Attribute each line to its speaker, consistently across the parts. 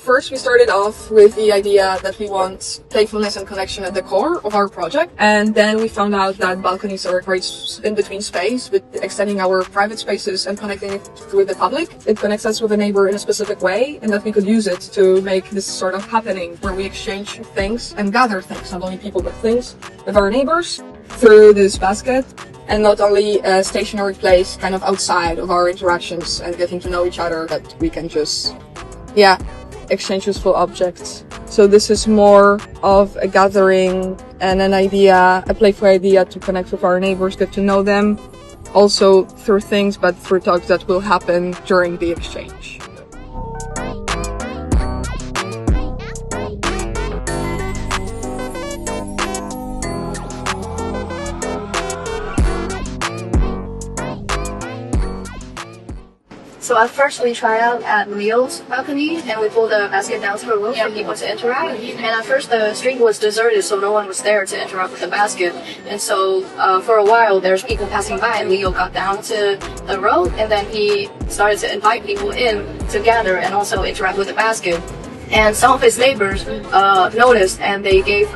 Speaker 1: First, we started off with the idea that we want playfulness and connection at the core of our project. And then we found out that balconies are a great in-between space with extending our private spaces and connecting it with the public. It connects us with a neighbor in a specific way, and that we could use it to make this sort of happening where we exchange things and gather things, not only people but things, with our neighbors through this basket. And not only a stationary place kind of outside of our interactions and getting to know each other, but we can just, exchange useful objects. So this is more of a gathering and an idea, a playful idea to connect with our neighbors, get to know them, also through things, but through talks that will happen during the exchange.
Speaker 2: So at first we tried out at Leo's balcony and we pulled the basket down to the roof for people to interact. And at first the street was deserted, so no one was there to interact with the basket. And so for a while there's people passing by and Leo got down to the road and then he started to invite people in to gather and also interact with the basket. And some of his neighbors noticed and they gave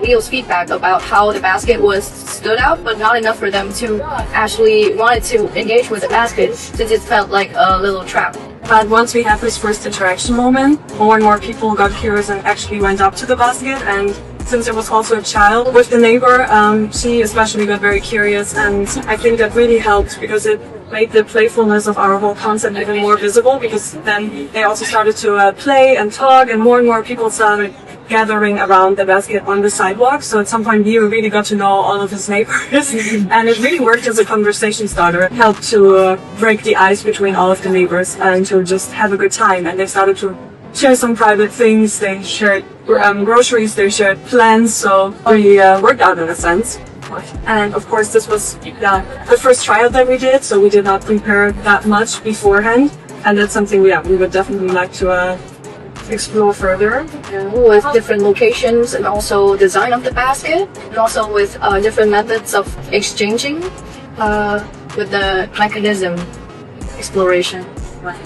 Speaker 2: Leo's feedback about how the basket was stood out, but not enough for them to actually wanted to engage with the basket since it felt like a little trap.
Speaker 3: But once we had this first interaction moment, more and more people got curious and actually went up to the basket. And since there was also a child with the neighbor, she especially got very curious, and I think that really helped because it made the playfulness of our whole concept even more visible, because then they also started to play and talk, and more people started gathering around the basket on the sidewalk. So at some point Leo really got to know all of his neighbors and it really worked as a conversation starter. It helped to break the ice between all of the neighbors and to just have a good time. And they started to share some private things, they shared groceries, they shared plans, so we worked out in a sense. And of course this was the first trial that we did, so we did not prepare that much beforehand, and that's something we would definitely like to explore further.
Speaker 2: With different locations and also design of the basket, and also with different methods of exchanging with the mechanism exploration.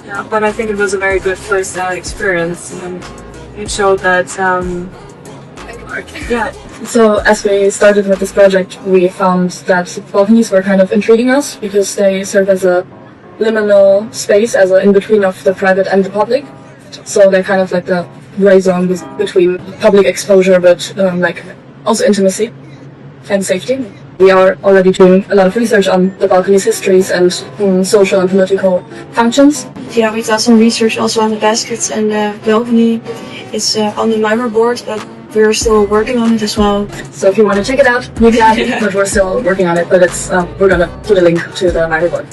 Speaker 3: Yeah, but I think it was a very good first experience, and it showed that
Speaker 4: So as we started with this project, we found that balconies were kind of intriguing us because they serve as a liminal space, as an in-between of the private and the public. So they're kind of like the gray zone between public exposure, but like also intimacy and safety. We are already doing a lot of research on the balcony's histories and social and political functions.
Speaker 5: Yeah, we've done some research also on the baskets, and the balcony is on the library board, but we're still working on it as well.
Speaker 4: So if you want to check it out, you can, but we're still working on it, but it's we're gonna put a link to the library board.